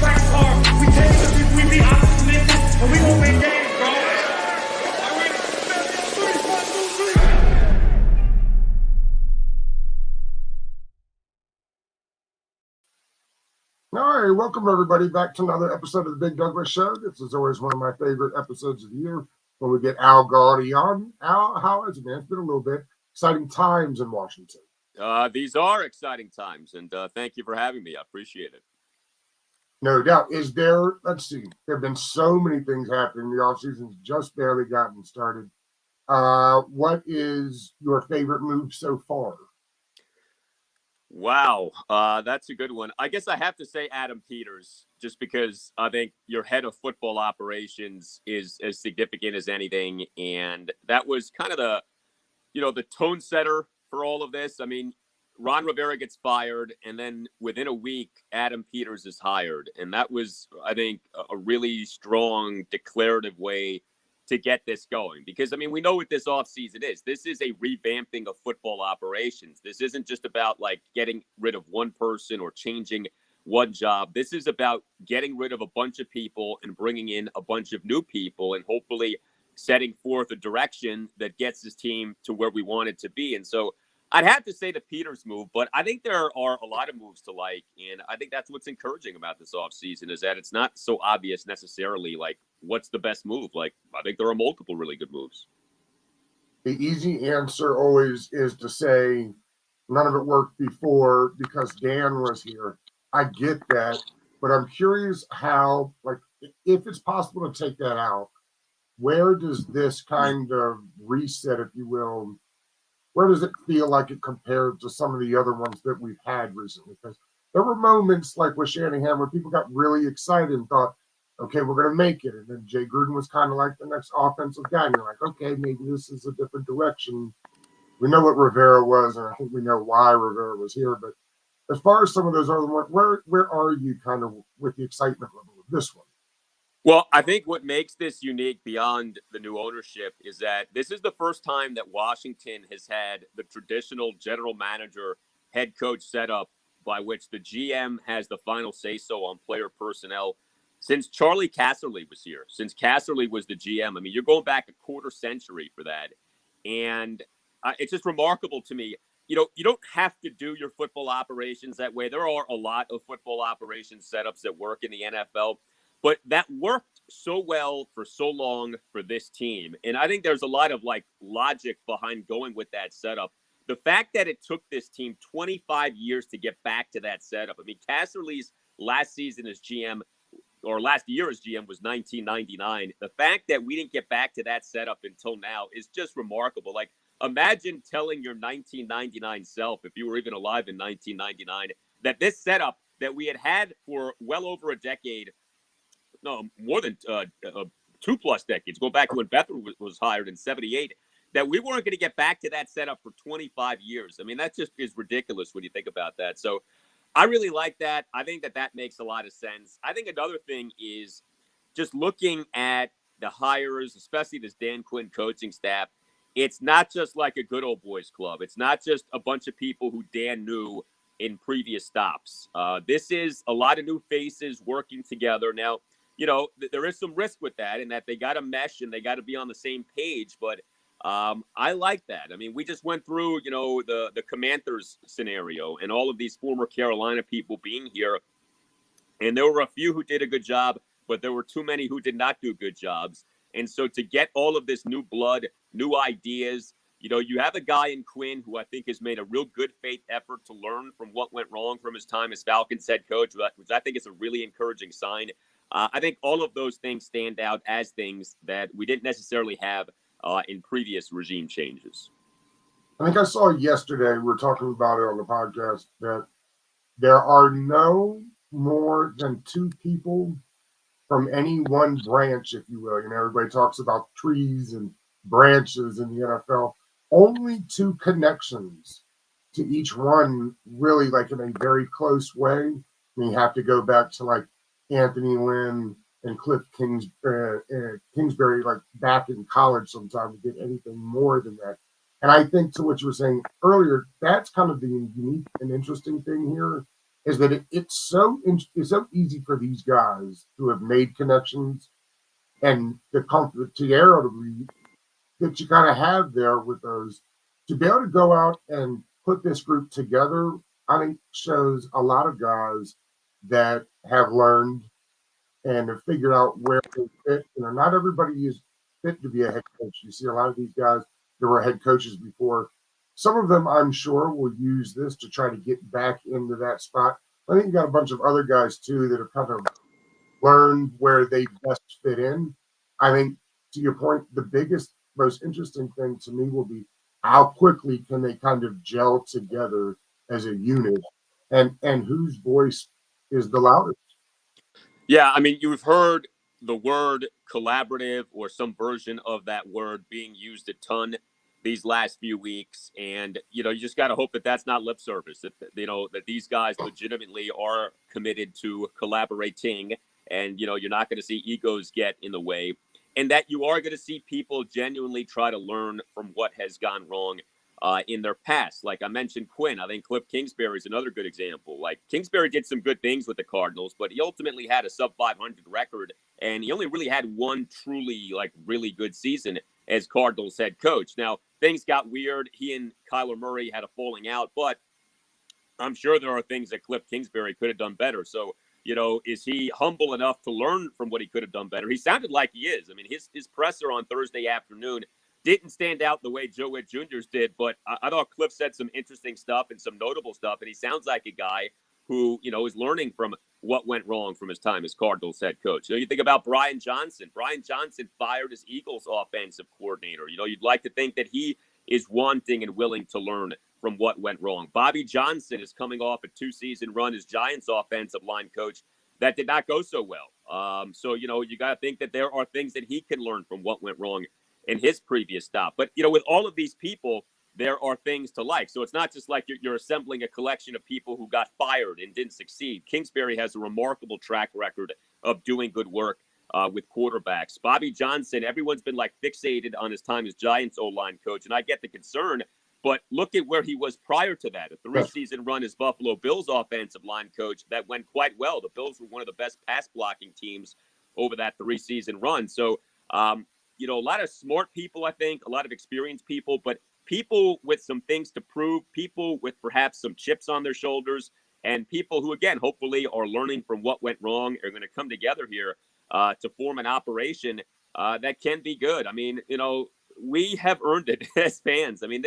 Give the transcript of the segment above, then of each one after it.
facts are, we came to we be optimistic, and we gonna win games, bro. All right, welcome everybody back to another episode of the Big Douglas Show. This is always one of my favorite episodes of the year when we get Al Galdi on. Al, how is it, man? It's been a little bit. Exciting times in Washington. These are exciting times, and thank you for having me. I appreciate it. No doubt. Let's see, there have been so many things happening. The offseason's just barely gotten started. What is your favorite move so far? Wow, that's a good one. I guess I have to say Adam Peters, just because I think your head of football operations is as significant as anything. And that was kind of the tone setter for all of this. I mean, Ron Rivera gets fired, and then within a week, Adam Peters is hired. And that was, I think, a really strong declarative way to get this going. Because, I mean, we know what this offseason is. This is a revamping of football operations. This isn't just about, like, getting rid of one person or changing one job. This is about getting rid of a bunch of people and bringing in a bunch of new people and hopefully setting forth a direction that gets this team to where we want it to be. And so I'd have to say the Peters move, but I think there are a lot of moves to like, and I think that's what's encouraging about this offseason is that it's not so obvious necessarily, like, what's the best move. Like, I think there are multiple really good moves. The easy answer always is to say none of it worked before because Dan was here. I get that, but I'm curious how, like, if it's possible to take that out, where does this kind of reset, if you will, where does it feel like it compared to some of the other ones that we've had recently? Because there were moments like with Shanahan where people got really excited and thought, okay, we're going to make it. And then Jay Gruden was kind of like the next offensive guy. And you're like, okay, maybe this is a different direction. We know what Rivera was, and I think we know why Rivera was here. But as far as some of those other ones, where are you kind of with the excitement level of this one? Well, I think what makes this unique beyond the new ownership is that this is the first time that Washington has had the traditional general manager head coach setup by which the GM has the final say-so on player personnel since Charlie Casserly was here, since Casserly was the GM. I mean, you're going back a quarter century for that. And it's just remarkable to me. You know, you don't have to do your football operations that way. There are a lot of football operations setups that work in the NFL. But that worked so well for so long for this team. And I think there's a lot of like logic behind going with that setup. The fact that it took this team 25 years to get back to that setup. I mean, Casserly's last season as GM or last year as GM was 1999. The fact that we didn't get back to that setup until now is just remarkable. Like, imagine telling your 1999 self, if you were even alive in 1999, that this setup that we had for well over a decade, no, more than 2+ decades, go back to when Bethel was hired in 78, that we weren't going to get back to that setup for 25 years. I mean, that just is ridiculous when you think about that. So I really like that. I think that makes a lot of sense. I think another thing is just looking at the hires, especially this Dan Quinn coaching staff. It's not just like a good old boys club. It's not just a bunch of people who Dan knew in previous stops. This is a lot of new faces working together. Now, you know, there is some risk with that in that they got to mesh and they got to be on the same page. But I like that. I mean, we just went through, you know, the Commanders scenario and all of these former Carolina people being here. And there were a few who did a good job, but there were too many who did not do good jobs. And so to get all of this new blood, new ideas, you know, you have a guy in Quinn who I think has made a real good faith effort to learn from what went wrong from his time as Falcons head coach, which I think is a really encouraging sign. I think all of those things stand out as things that we didn't necessarily have in previous regime changes. I think I saw yesterday, we were talking about it on the podcast, that there are no more than 2 people from any one branch, if you will. You know, everybody talks about trees and branches in the NFL. Only 2 connections to each one, really, like in a very close way. And you have to go back to like Anthony Lynn and Cliff Kingsbury, like back in college sometime, to get anything more than that. And I think to what you were saying earlier, that's kind of the unique and interesting thing here is that it's so easy for these guys who have made connections and the comfort camaraderie that you kind of have there with those to be able to go out and put this group together. I think shows a lot of guys that have learned and have figured out where they fit. Not everybody is fit to be a head coach. You see a lot of these guys that were head coaches before. Some of them, I'm sure, will use this to try to get back into that spot. I think you got a bunch of other guys too that have kind of learned where they best fit in. I think, to your point, the biggest, most interesting thing to me will be how quickly can they kind of gel together as a unit, and whose voice is the loudest. Yeah, I mean, you've heard the word collaborative or some version of that word being used a ton these last few weeks, and you just got to hope that that's not lip service. That that these guys legitimately are committed to collaborating, and you're not going to see egos get in the way, and that you are going to see people genuinely try to learn from what has gone wrong in their past. Like I mentioned, Quinn. I think Cliff Kingsbury is another good example. Like Kingsbury did some good things with the Cardinals, but he ultimately had a sub 500 record, and he only really had one truly really good season as Cardinals head coach. Now things got weird. He and Kyler Murray had a falling out, but I'm sure there are things that Cliff Kingsbury could have done better. So, is he humble enough to learn from what he could have done better? He sounded like he is. I mean, his presser on Thursday afternoon didn't stand out the way Joe Witt Jr.'s did, but I thought Cliff said some interesting stuff and some notable stuff, and he sounds like a guy who, is learning from what went wrong from his time as Cardinals head coach. You think about Brian Johnson. Brian Johnson fired his Eagles offensive coordinator. You'd like to think that he is wanting and willing to learn from what went wrong. Bobby Johnson is coming off a 2-season run as Giants offensive line coach that did not go so well. So, you got to think that there are things that he can learn from what went wrong in his previous stop. But, with all of these people, there are things to like. So it's not just like you're assembling a collection of people who got fired and didn't succeed. Kingsbury has a remarkable track record of doing good work with quarterbacks. Bobby Johnson, everyone's been fixated on his time as Giants O-line coach, and I get the concern. But look at where he was prior to that. A 3-season run as Buffalo Bills offensive line coach that went quite well. The Bills were one of the best pass blocking teams over that 3-season run. So, a lot of smart people, I think, a lot of experienced people, but people with some things to prove, people with perhaps some chips on their shoulders, and people who, again, hopefully are learning from what went wrong, are going to come together here to form an operation that can be good. I mean, we have earned it as fans. I mean,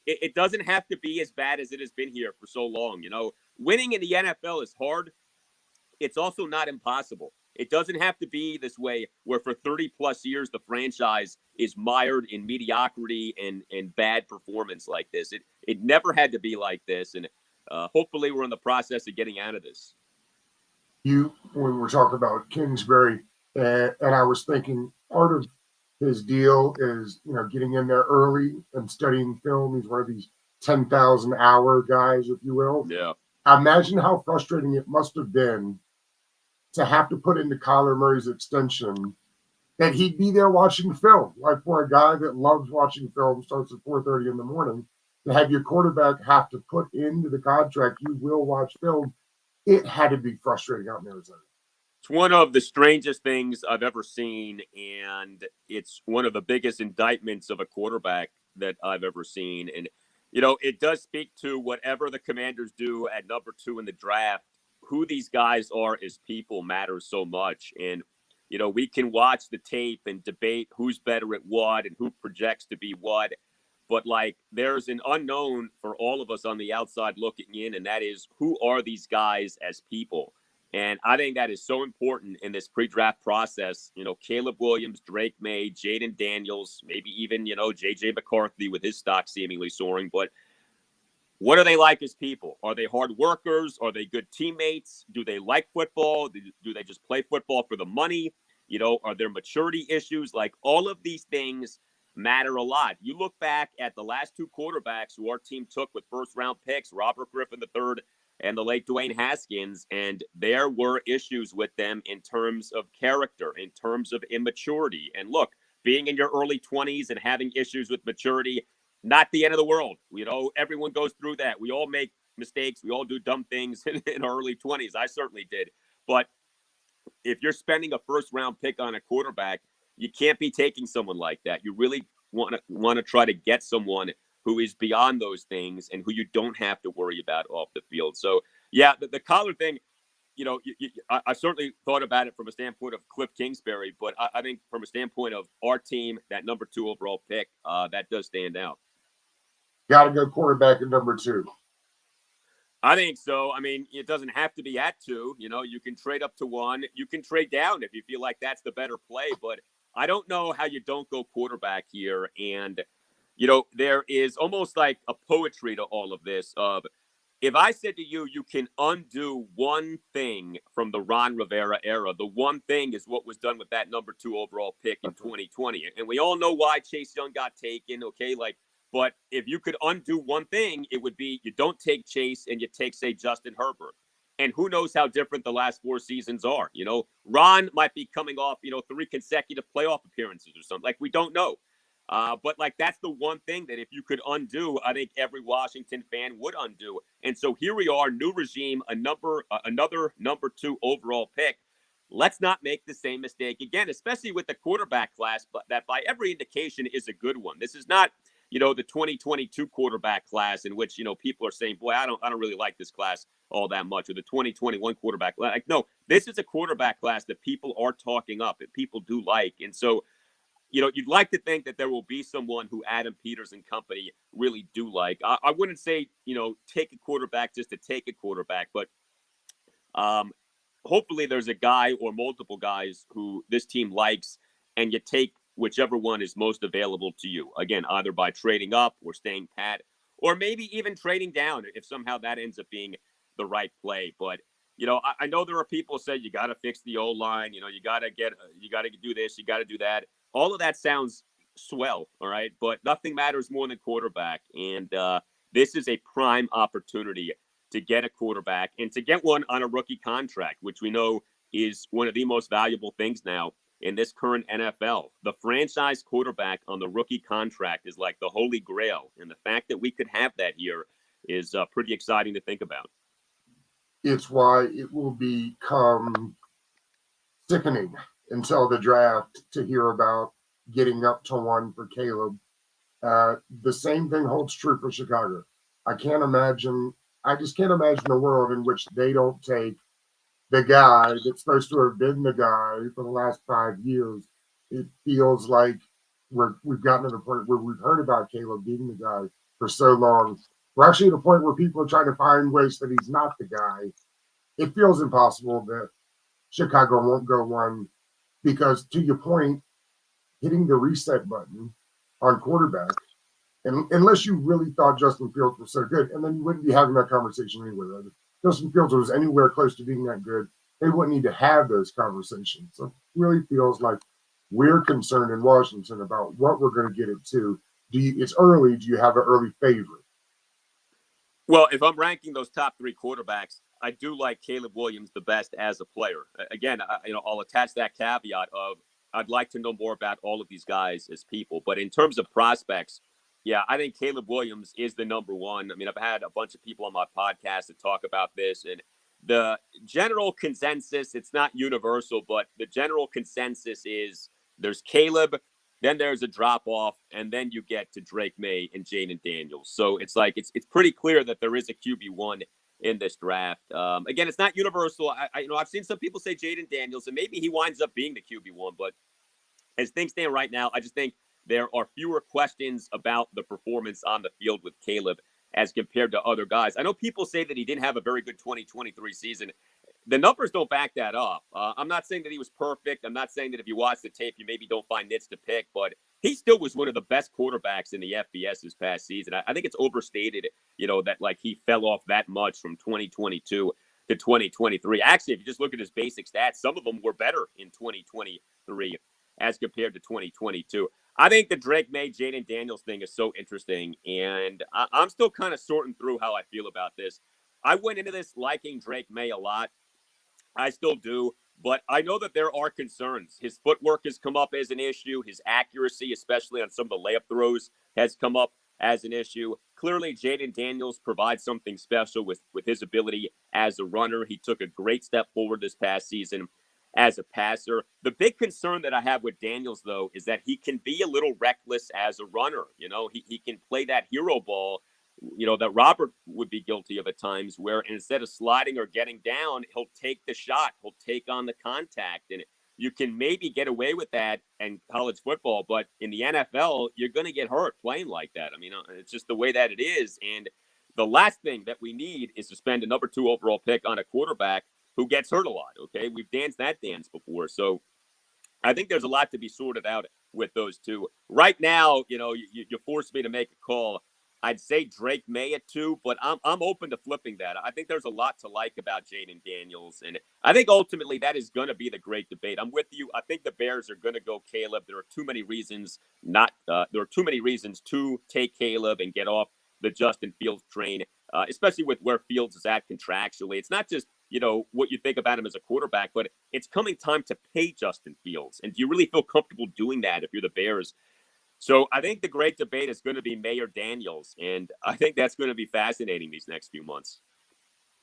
it doesn't have to be as bad as it has been here for so long. Winning in the NFL is hard. It's also not impossible. It doesn't have to be this way where for 30 plus years the franchise is mired in mediocrity and bad performance like this. It never had to be like this, and hopefully we're in the process of getting out of this. When we're talking about Kingsbury, and I was thinking part of his deal is getting in there early and studying film. He's one of these 10,000-hour guys, if you will. Yeah. Imagine how frustrating it must have been to have to put into Kyler Murray's extension that he'd be there watching film. Like for a guy that loves watching film, starts at 4:30 in the morning, to have your quarterback have to put into the contract, you will watch film. It had to be frustrating out in Arizona. It's one of the strangest things I've ever seen, and it's one of the biggest indictments of a quarterback that I've ever seen. And, it does speak to whatever the Commanders do at number 2 in the draft. Who these guys are as people matters so much. And, we can watch the tape and debate who's better at what and who projects to be what. But there's an unknown for all of us on the outside looking in, and that is who are these guys as people? And I think that is so important in this pre-draft process. Caleb Williams, Drake May, Jaden Daniels, maybe even, J.J. McCarthy with his stock seemingly soaring. But what are they like as people? Are they hard workers? Are they good teammates? Do they like football? Do they just play football for the money? Are there maturity issues? All of these things matter a lot. You look back at the last 2 quarterbacks who our team took with first-round picks, Robert Griffin III and the late Dwayne Haskins, and there were issues with them in terms of character, in terms of immaturity. And look, being in your early 20s and having issues with maturity, not the end of the world. Everyone goes through that. We all make mistakes. We all do dumb things in our early 20s. I certainly did. But if you're spending a first-round pick on a quarterback, you can't be taking someone like that. You really want to try to get someone who is beyond those things and who you don't have to worry about off the field. So, yeah, the Collar thing, I certainly thought about it from a standpoint of Cliff Kingsbury, but I think from a standpoint of our team, that number 2 overall pick, that does stand out. Got to go quarterback at number 2. I think so. I mean, it doesn't have to be at 2. You can trade up to 1. You can trade down if you feel like that's the better play. But I don't know how you don't go quarterback here. And, there is almost like a poetry to all of this of, if I said to you, you can undo one thing from the Ron Rivera era, the one thing is what was done with that number 2 overall pick in 2020. And we all know why Chase Young got taken, okay? But if you could undo one thing, it would be you don't take Chase and you take, say, Justin Herbert. And who knows how different the last 4 seasons are. Ron might be coming off, 3 consecutive playoff appearances or something. We don't know. But that's the one thing that if you could undo, I think every Washington fan would undo. And so here we are, new regime, another number 2 overall pick. Let's not make the same mistake again, especially with the quarterback class, but that by every indication is a good one. This is not, the 2022 quarterback class in which, people are saying, boy, I don't really like this class all that much, or the 2021 quarterback. No, this is a quarterback class that people are talking up, that people do like. And so, you'd like to think that there will be someone who Adam Peters and company really do like. I wouldn't say, take a quarterback just to take a quarterback, but hopefully there's a guy or multiple guys who this team likes, and you take whichever one is most available to you. Again, either by trading up or staying pat, or maybe even trading down if somehow that ends up being the right play. But, I know there are people who say you got to fix the O-line, you got to do this, you got to do that. All of that sounds swell, all right? But nothing matters more than quarterback. And this is a prime opportunity to get a quarterback and to get one on a rookie contract, which we know is one of the most valuable things now in this current NFL. The franchise quarterback on the rookie contract is like the holy grail. And the fact that we could have that here is pretty exciting to think about. It's why it will become sickening until the draft to hear about getting up to 1 for Caleb. The same thing holds true for Chicago. I just can't imagine a world in which they don't take the guy that's supposed to have been the guy for the last 5 years. It feels like we've gotten to the point where we've heard about Caleb being the guy for so long. We're actually at a point where people are trying to find ways that he's not the guy. It feels impossible that Chicago won't go 1 because, to your point, hitting the reset button on quarterback, and unless you really thought Justin Fields was so good, and then you wouldn't be having that conversation anyway. Right? If Justin Fields was anywhere close to being that good, they wouldn't need to have those conversations. So it really feels like we're concerned in Washington about what we're going to get it to. It's early. Do you have an early favorite? Well, if I'm ranking those top 3 quarterbacks, I do like Caleb Williams the best as a player. Again, I'll attach that caveat of I'd like to know more about all of these guys as people. But in terms of prospects, yeah, I think Caleb Williams is the number 1. I mean, I've had a bunch of people on my podcast that talk about this, and the general consensus, it's not universal, but the general consensus is there's Caleb, then there's a drop off, and then you get to Drake May and Jaden Daniels. So it's it's pretty clear that there is a QB1 in this draft. Again, it's not universal. I've seen some people say Jaden Daniels, and maybe he winds up being the QB1. But as things stand right now, I just think there are fewer questions about the performance on the field with Caleb as compared to other guys. I know people say that he didn't have a very good 2023 season. The numbers don't back that up. I'm not saying that he was perfect. I'm not saying that if you watch the tape, you maybe don't find nits to pick, but he still was one of the best quarterbacks in the FBS this past season. I think it's overstated, that he fell off that much from 2022 to 2023. Actually, if you just look at his basic stats, some of them were better in 2023 as compared to 2022. I think the Drake May, Jaden Daniels thing is so interesting, and I'm still kind of sorting through how I feel about this. I went into this liking Drake May a lot. I still do, but I know that there are concerns. His footwork has come up as an issue. His accuracy, especially on some of the layup throws, has come up as an issue. Clearly, Jaden Daniels provides something special with his ability as a runner. He took a great step forward this past season as a passer. The big concern that I have with Daniels, though, is that he can be a little reckless as a runner. He can play that hero ball, that Robert would be guilty of at times, where instead of sliding or getting down, he'll take the shot, he'll take on the contact. And you can maybe get away with that in college football, but in the NFL, you're going to get hurt playing like that. I mean, it's just the way that it is. And the last thing that we need is to spend a number 2 overall pick on a quarterback who gets hurt a lot. Okay. We've danced that dance before. So I think there's a lot to be sorted out with those two. Right now, you forced me to make a call. I'd say Drake May at 2, but I'm open to flipping that. I think there's a lot to like about Jaden Daniels, and I think ultimately that is going to be the great debate. I'm with you. I think the Bears are going to go Caleb. There are too many reasons to take Caleb and get off the Justin Fields train, especially with where Fields is at contractually. It's not just what you think about him as a quarterback, but it's coming time to pay Justin Fields. And do you really feel comfortable doing that if you're the Bears? So I think the great debate is going to be May or Daniels, and I think that's going to be fascinating these next few months.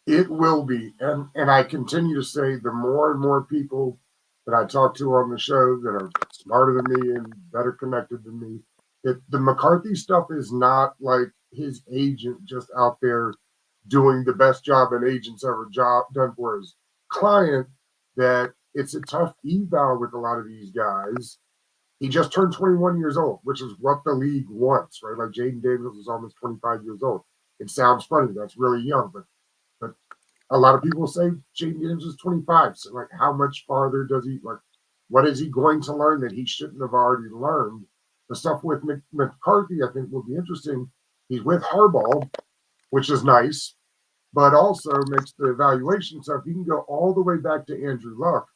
It will be. And I continue to say the more and more people that I talk to on the show that are smarter than me and better connected than me, the McCarthy stuff is not like his agent just out there doing the best job an agent's ever done for his client, that it's a tough eval with a lot of these guys. He just turned 21 years old, which is what the league wants, right? Like Jaden Daniels is almost 25 years old. It sounds funny. That's really young, but a lot of people say Jaden Daniels is 25. So, like, how much farther does he, what is he going to learn that he shouldn't have already learned? The stuff with McCarthy, I think, will be interesting. He's with Harbaugh, which is nice, but also makes the evaluation. So if you can go all the way back to Andrew Luck,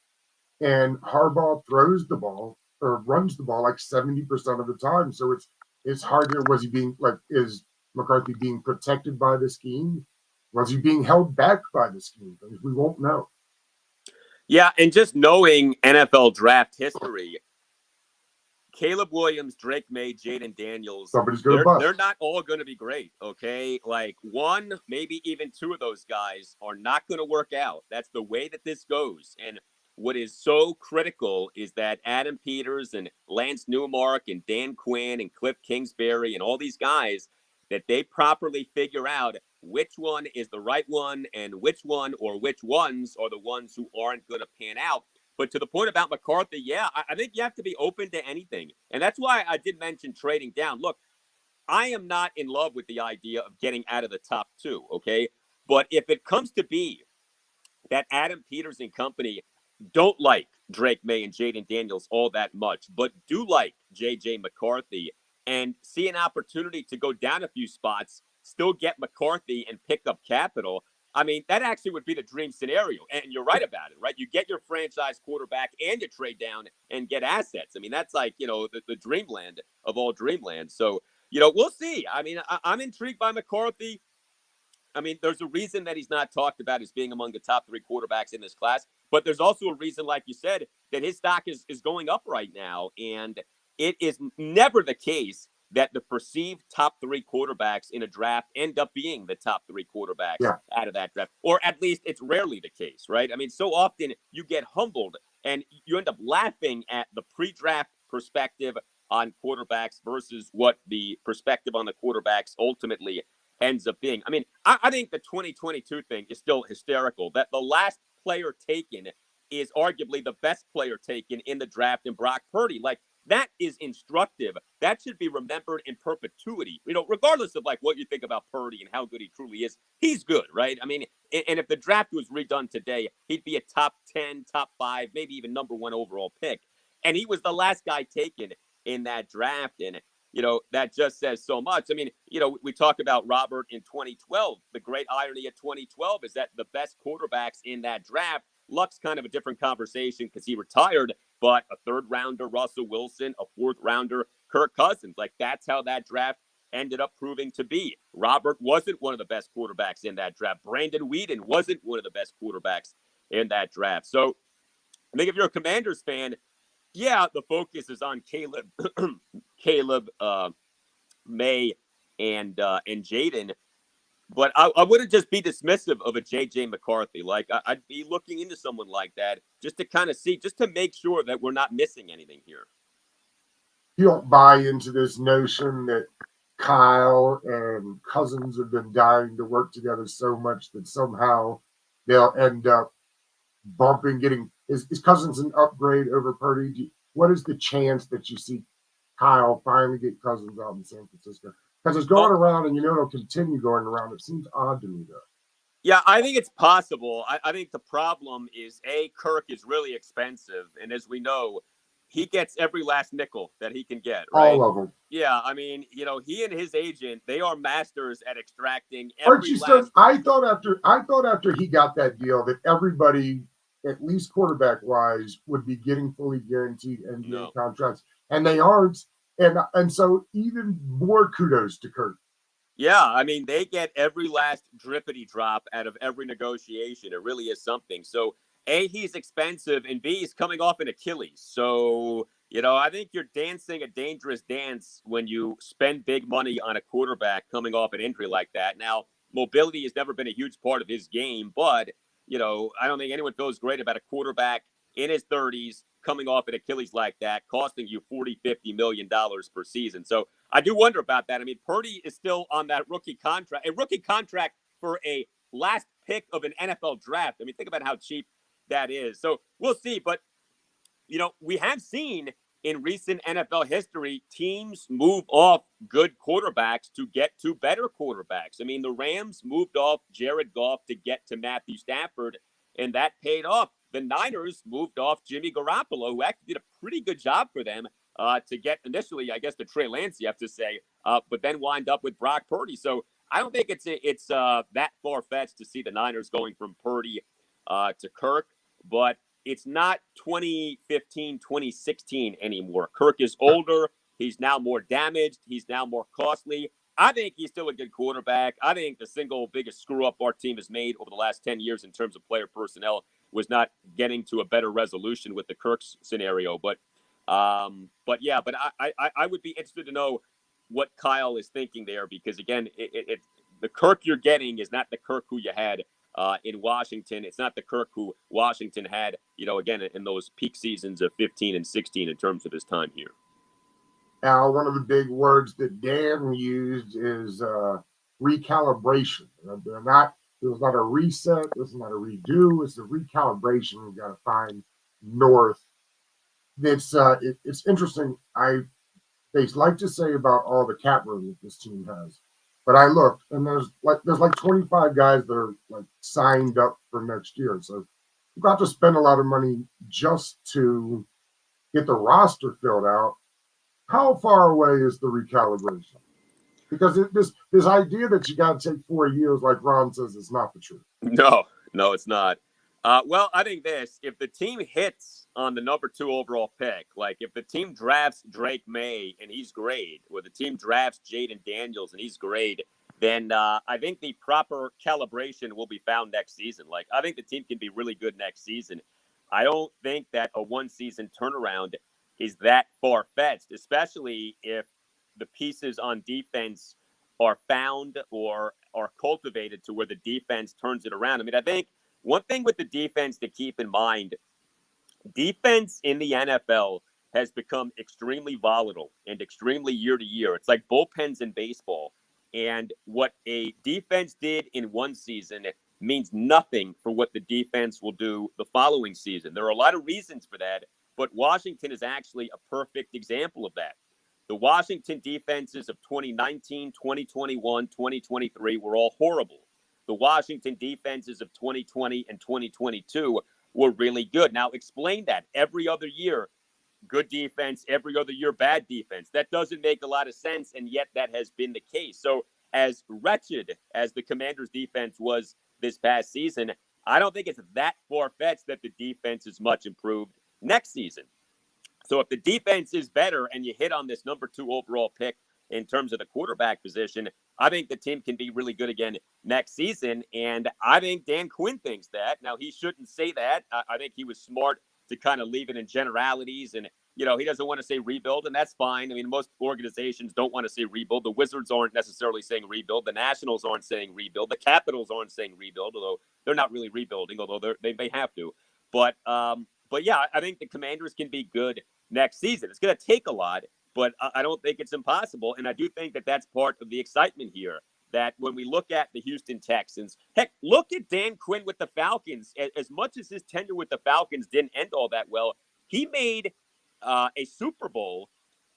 and Harbaugh throws the ball or runs the ball like 70% of the time. So it's hard to, is McCarthy being protected by the scheme? Was he being held back by the scheme? We won't know. Yeah, and just knowing NFL draft history, Caleb Williams, Drake May, Jaden Daniels, somebody's going to bust. They're not all going to be great, okay? Like one, maybe even 2 of those guys are not going to work out. That's the way that this goes. And what is so critical is that Adam Peters and Lance Newmark and Dan Quinn and Cliff Kingsbury and all these guys, that they properly figure out which one is the right one and which one or which ones are the ones who aren't going to pan out. But to the point about McCarthy, yeah, I think you have to be open to anything. And that's why I did mention trading down. Look, I am not in love with the idea of getting out of the top 2, okay? But if it comes to be that Adam Peters and company don't like Drake May and Jaden Daniels all that much, but do like J.J. McCarthy and see an opportunity to go down a few spots, still get McCarthy and pick up capital, I mean, that actually would be the dream scenario. And you're right about it, right? You get your franchise quarterback and you trade down and get assets. I mean, that's like, the dreamland of all dreamland. So, we'll see. I mean, I'm intrigued by McCarthy. I mean, there's a reason that he's not talked about as being among the top 3 quarterbacks in this class. But there's also a reason, like you said, that his stock is going up right now. And it is never the case that the perceived top 3 quarterbacks in a draft end up being the top 3 quarterbacks out of that draft. Or at least it's rarely the case, right? I mean, so often you get humbled and you end up laughing at the pre-draft perspective on quarterbacks versus what the perspective on the quarterbacks ultimately ends up being. I mean, I think the 2022 thing is still hysterical, that the last player taken is arguably the best player taken in the draft in Brock Purdy. Like, that is instructive. That should be remembered in perpetuity. Regardless of like what you think about Purdy and how good he truly is, he's good, right? I mean, and if the draft was redone today, he'd be a top 10, top 5, maybe even number 1 overall pick. And he was the last guy taken in that draft. And, that just says so much. I mean, we talk about Robert in 2012. The great irony of 2012 is that the best quarterbacks in that draft, Luck's kind of a different conversation because he retired, but a 3rd rounder, Russell Wilson, a 4th rounder, Kirk Cousins. Like, that's how that draft ended up proving to be. Robert wasn't one of the best quarterbacks in that draft. Brandon Weeden wasn't one of the best quarterbacks in that draft. So I think if you're a Commanders fan, yeah, the focus is on Caleb May and Jaden. But I wouldn't just be dismissive of a J.J. McCarthy. Like, I'd be looking into someone like that just to kind of see, just to make sure that we're not missing anything here. You don't buy into this notion that Kyle and Cousins have been dying to work together so much that somehow they'll end up getting. Is Cousins an upgrade over Purdy? What is the chance that you see Kyle finally get Cousins out in San Francisco? Because it's going around, and it'll continue going around. It seems odd to me, though. Yeah, I think it's possible. I think the problem is, Kirk is really expensive. And as we know, he gets every last nickel that he can get, right? All of them. Yeah, I mean, he and his agent, they are masters at extracting Aren't you every last. I thought after he got that deal that everybody, at least quarterback wise, would be getting fully guaranteed NBA contracts, and they aren't. And so even more kudos to Kirk. Yeah, I mean, they get every last drippity drop out of every negotiation. It really is something. So, A, he's expensive, and B, he's coming off an Achilles. So, I think you're dancing a dangerous dance when you spend big money on a quarterback coming off an injury like that. Now, mobility has never been a huge part of his game, but, I don't think anyone feels great about a quarterback in his 30s coming off an Achilles like that, costing you $40-50 million per season. So I do wonder about that. I mean, Purdy is still on that rookie contract, a rookie contract for a last pick of an NFL draft. I mean, think about how cheap that is. So we'll see. But, we have seen in recent NFL history, teams move off good quarterbacks to get to better quarterbacks. I mean, the Rams moved off Jared Goff to get to Matthew Stafford, and that paid off. The Niners moved off Jimmy Garoppolo, who actually did a pretty good job for them to get initially, I guess, to Trey Lance, you have to say, but then wind up with Brock Purdy. So I don't think it's that far-fetched to see the Niners going from Purdy to Kirk, but it's not 2015, 2016 anymore. Kirk is older. He's now more damaged. He's now more costly. I think he's still a good quarterback. I think the single biggest screw-up our team has made over the last 10 years in terms of player personnel was not getting to a better resolution with the Kirk's scenario. But I would be interested to know what Kyle is thinking there, because again, the Kirk you're getting is not the Kirk who you had in Washington. It's not the Kirk who Washington had, again, in those peak seasons of 15 and 16 in terms of his time here. Now, one of the big words that Dan used is recalibration. It was not a reset. This is not a redo. It's a recalibration. We've got to find north. It's interesting. They like to say about all the cap room that this team has, but I looked, and there's like 25 guys that are like signed up for next year. So you've got to spend a lot of money just to get the roster filled out. How far away is the recalibration? Because this idea that you got to take 4 years, like Ron says, is not the truth. No, it's not. Well, I think if the team hits on the number 2 overall pick, like if the team drafts Drake May and he's great, or the team drafts Jaden Daniels and he's great, then I think the proper calibration will be found next season. Like, I think the team can be really good next season. I don't think that a one-season turnaround is that far-fetched, especially if the pieces on defense are found or are cultivated to where the defense turns it around. I mean, I think one thing with the defense to keep in mind, defense in the NFL has become extremely volatile and extremely year to year. It's like bullpens in baseball. And what a defense did in one season means nothing for what the defense will do the following season. There are a lot of reasons for that, but Washington is actually a perfect example of that. The Washington defenses of 2019, 2021, 2023 were all horrible. The Washington defenses of 2020 and 2022 were really good. Now, explain that. Every other year, good defense. Every other year, bad defense. That doesn't make a lot of sense, and yet that has been the case. So as wretched as the Commanders' defense was this past season, I don't think it's that far-fetched that the defense is much improved next season. So if the defense is better and you hit on this number 2 overall pick in terms of the quarterback position, I think the team can be really good again next season. And I think Dan Quinn thinks that. Now, he shouldn't say that. I think he was smart to kind of leave it in generalities and he doesn't want to say rebuild, and that's fine. I mean, most organizations don't want to say rebuild. The Wizards aren't necessarily saying rebuild. The Nationals aren't saying rebuild. The Capitals aren't saying rebuild, although they're not really rebuilding, although they may have to. But yeah, I think the Commanders can be good next season. It's going to take a lot, but I don't think it's impossible. And I do think that that's part of the excitement here. That when we look at the Houston Texans, heck, look at Dan Quinn with the Falcons. As much as his tenure with the Falcons didn't end all that well, he made a Super Bowl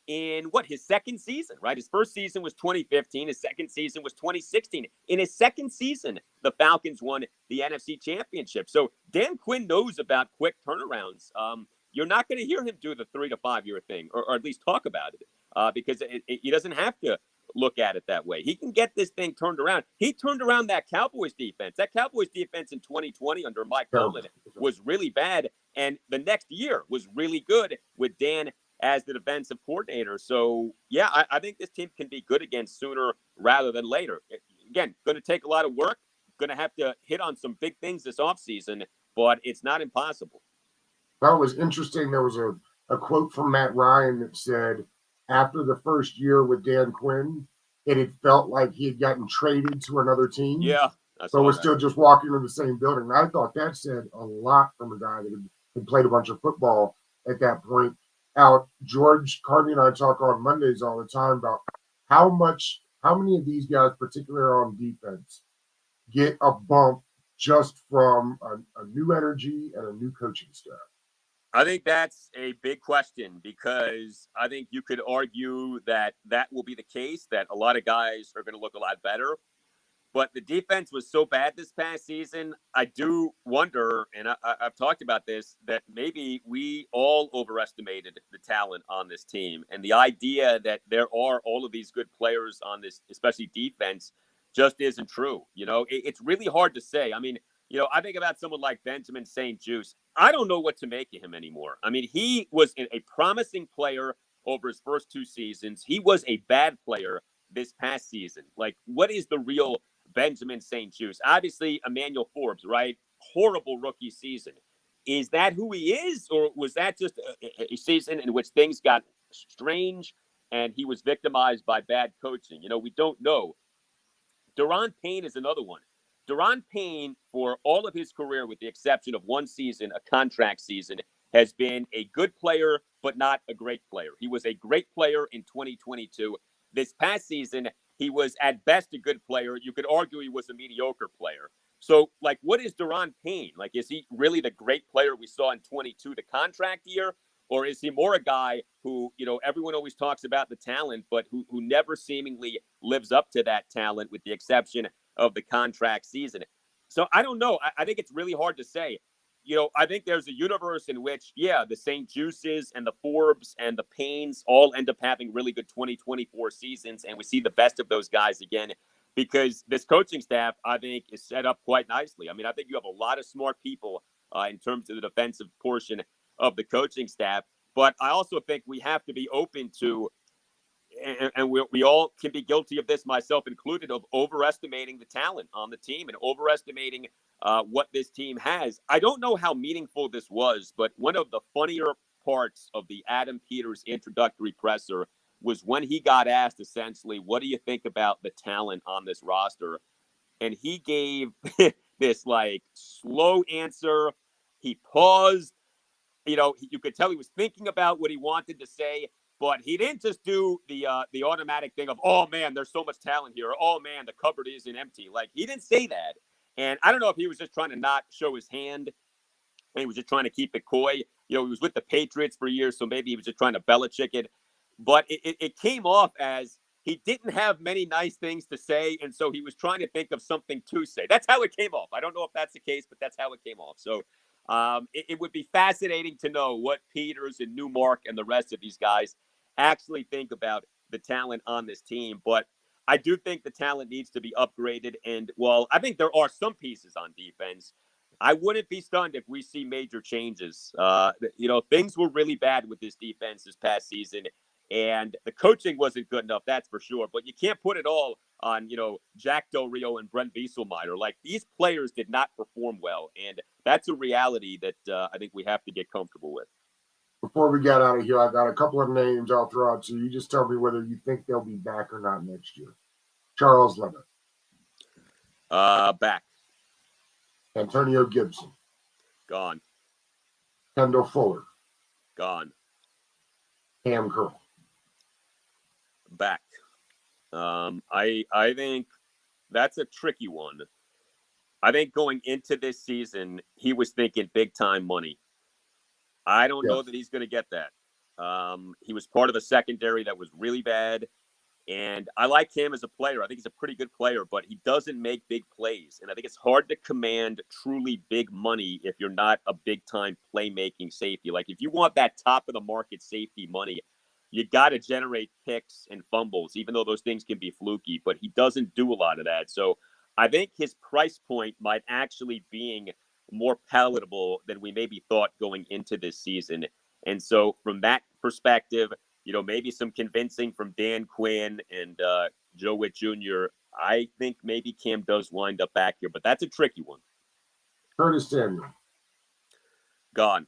in his second season, right? His first season was 2015. His second season was 2016. In his second season, the Falcons won the NFC Championship. So Dan Quinn knows about quick turnarounds. You're not going to hear him do the 3 to 5 year thing, or at least talk about it, because he doesn't have to look at it that way. He can get this thing turned around. He turned around that Cowboys defense. That Cowboys defense in 2020 under Mike Tomlin was really bad, and the next year was really good with Dan as the defensive coordinator. So, yeah, I think this team can be good again sooner rather than later. Again, going to take a lot of work, going to have to hit on some big things this offseason, but it's not impossible. That was interesting. There was a quote from Matt Ryan that said, after the first year with Dan Quinn, it had felt like he had gotten traded to another team. Yeah. So we're still just walking in the same building. And I thought that said a lot from a guy that had played a bunch of football at that point. Out, George Carney and I talk on Mondays all the time about how many of these guys, particularly on defense, get a bump just from a new energy and a new coaching staff. I think that's a big question, because I think you could argue that will be the case, that a lot of guys are going to look a lot better. But the defense was so bad this past season, I do wonder, and I've talked about this, that maybe we all overestimated the talent on this team. And the idea that there are all of these good players on this, especially defense, just isn't true. It's really hard to say. I mean, I think about someone like Benjamin St-Juste. I don't know what to make of him anymore. I mean, he was a promising player over his first 2 seasons. He was a bad player this past season. Like, what is the real Benjamin St-Juste? Obviously, Emmanuel Forbes, right? Horrible rookie season. Is that who he is, or was that just a season in which things got strange and he was victimized by bad coaching? We don't know. Daron Payne is another one. Daron Payne, for all of his career, with the exception of 1 season, a contract season, has been a good player, but not a great player. He was a great player in 2022. This past season, he was at best a good player. You could argue he was a mediocre player. So, what is Daron Payne? Is he really the great player we saw in 22, the contract year? Or is he more a guy who, everyone always talks about the talent, but who never seemingly lives up to that talent, with the exception of the contract season? So I don't know. I think it's really hard to say. I think there's a universe in which, the St-Justes and the Forbes and the Paynes all end up having really good 2024 seasons, and we see the best of those guys again, because this coaching staff, I think, is set up quite nicely. I mean, I think you have a lot of smart people in terms of the defensive portion of the coaching staff, but I also think we have to be open to, and we all can be guilty of this, myself included, of overestimating the talent on the team and overestimating what this team has. I don't know how meaningful this was, but one of the funnier parts of the Adam Peters introductory presser was when he got asked, essentially, what do you think about the talent on this roster? And he gave this slow answer. He paused. You could tell he was thinking about what he wanted to say, but he didn't just do the automatic thing of, oh man, there's so much talent here. Or, oh man, the cupboard isn't empty. He didn't say that. And I don't know if he was just trying to not show his hand, and he was just trying to keep it coy. He was with the Patriots for years, so maybe he was just trying to Belichick it. But it came off as he didn't have many nice things to say, and so he was trying to think of something to say. That's how it came off. I don't know if that's the case, but that's how it came off. So it would be fascinating to know what Peters and Newmark and the rest of these guys actually think about the talent on this team. But I do think the talent needs to be upgraded. And while I think there are some pieces on defense, I wouldn't be stunned if we see major changes. Things were really bad with this defense this past season, and the coaching wasn't good enough, that's for sure. But you can't put it all on, Jack Del Rio and Brent Wieselmeyer. These players did not perform well, and that's a reality that I think we have to get comfortable with. Before we get out of here, I got a couple of names I'll throw out to you. You just tell me whether you think they'll be back or not next year. Charles Leonard, Back. Antonio Gibson, Gone. Kendall Fuller, Gone. Cam Curl. Back. I think that's a tricky one. I think going into this season, he was thinking big time money. I don't know Yes. that he's going to get that. He was part of a secondary that was really bad. And I like him as a player. I think he's a pretty good player, but he doesn't make big plays. And I think it's hard to command truly big money if you're not a big time playmaking safety. Like if you want that top of the market safety money, you got to generate picks and fumbles, even though those things can be fluky, but he doesn't do a lot of that. So I think his price point might actually being more palatable than we maybe thought going into this season. And so from that perspective, maybe some convincing from Dan Quinn and Joe Witt Jr. I think maybe Cam does wind up back here, but that's a tricky one. Curtis Samuel. Gone.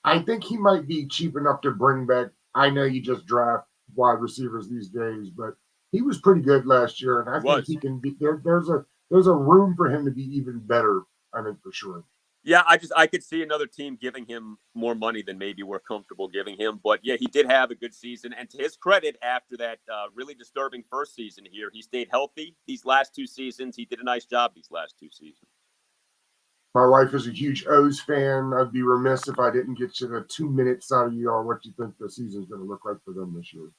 I think he might be cheap enough to bring back. I know you just draft wide receivers these days, but he was pretty good last year, and I think he can be there. There's a room for him to be even better. I think for sure. Yeah, I could see another team giving him more money than maybe we're comfortable giving him. But yeah, he did have a good season. And to his credit, after that really disturbing first season here, he stayed healthy these last two seasons. He did a nice job these last two seasons. My wife is a huge O's fan. I'd be remiss if I didn't get you the 2 minutes out of you on what you think the season's going to look like for them this year.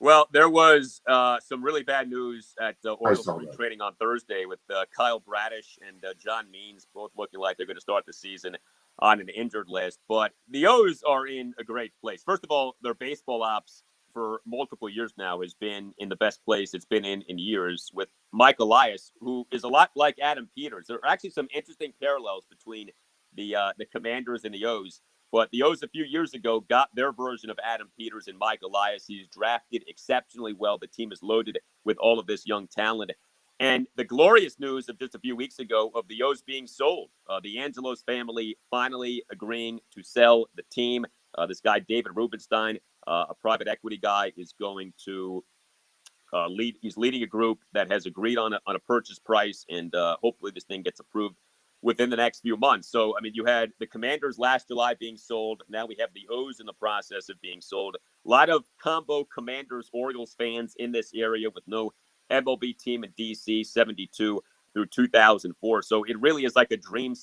Well, there was some really bad news at Orioles spring that. training on Thursday with Kyle Bradish and John Means both looking like they're going to start the season on an injured list. But the O's are in a great place. First of all, their baseball ops for multiple years now has been in the best place it's been in years with Mike Elias, who is a lot like Adam Peters. There are actually some interesting parallels between the Commanders and the O's. But the O's a few years ago got their version of Adam Peters and Mike Elias. He's drafted exceptionally well. The team is loaded with all of this young talent. And the glorious news of just a few weeks ago of the O's being sold. The Angelos family finally agreeing to sell the team. This guy, David Rubenstein, a private equity guy, is going to lead. He's leading a group that has agreed on a purchase price. And hopefully this thing gets approved within the next few months. So, I mean, you had the Commanders last July being sold. Now we have the O's in the process of being sold. A lot of combo Commanders-Orioles fans in this area with no MLB team in D.C., 72 through 2004. So it really is like a dream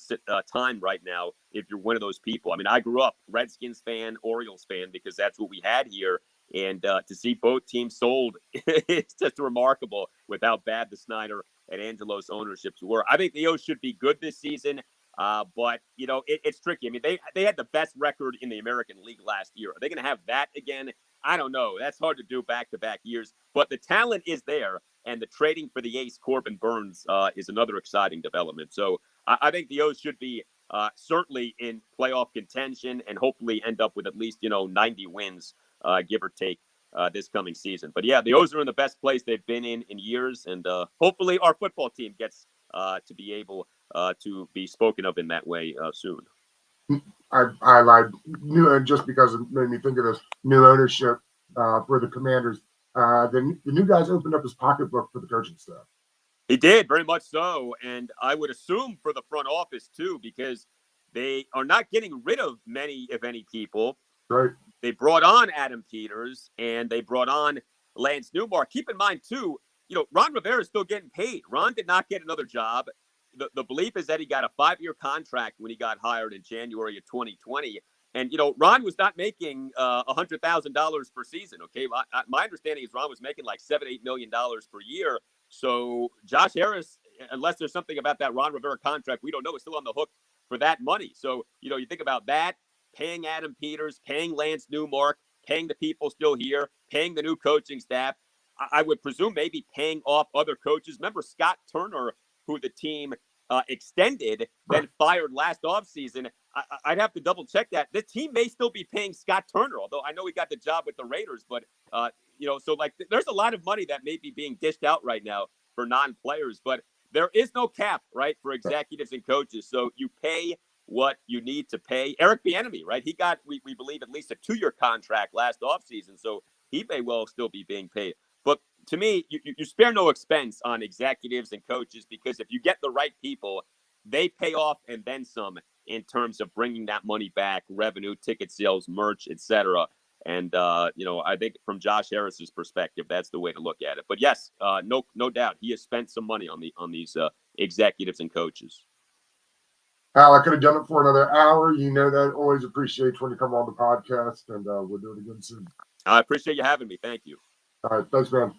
time right now if you're one of those people. I mean, I grew up Redskins fan, Orioles fan, because that's what we had here. And to see both teams sold, it's just remarkable with how bad the Snyder and Angelos ownerships were. I think the O's should be good this season, but it's tricky. I mean, they had the best record in the American League last year. Are they going to have that again? I don't know. That's hard to do back-to-back years. But the talent is there, and the trading for the ace Corbin Burns is another exciting development. So I think the O's should be certainly in playoff contention and hopefully end up with at least 90 wins, give or take. This coming season. But yeah, the O's are in the best place they've been in years, and hopefully our football team gets to be able to be spoken of in that way soon. I lied. Just because it made me think of this new ownership for the Commanders. The new guys opened up his pocketbook for the coaching staff. He did, very much so, and I would assume for the front office too, because they are not getting rid of many, if any, people. Right. They brought on Adam Peters and they brought on Lance Newmark. Keep in mind, too, Ron Rivera is still getting paid. Ron did not get another job. The belief is that he got a 5-year contract when he got hired in January of 2020. And, Ron was not making $100,000 per season, okay? My understanding is Ron was making like $7-8 million per year. So Josh Harris, unless there's something about that Ron Rivera contract we don't know, is still on the hook for that money. So, you think about that. Paying Adam Peters, paying Lance Newmark, paying the people still here, paying the new coaching staff. I would presume maybe paying off other coaches. Remember Scott Turner, who the team extended, then fired last offseason. I'd have to double check that. The team may still be paying Scott Turner, although I know he got the job with the Raiders. But, so like there's a lot of money that may be being dished out right now for non-players. But there is no cap, right, for executives and coaches. So you pay what you need to pay. Eric Bieniemy, right? He got, we believe, at least a 2-year contract last offseason, so he may well still be being paid. But to me, you spare no expense on executives and coaches, because if you get the right people, they pay off and then some in terms of bringing that money back, revenue, ticket sales, merch, etc. And I think from Josh Harris's perspective, that's the way to look at it. But yes, no doubt, he has spent some money on these executives and coaches. Al, I could have done it for another hour. You know that. Always appreciate when you come on the podcast, and we'll do it again soon. I appreciate you having me. Thank you. All right, thanks, man.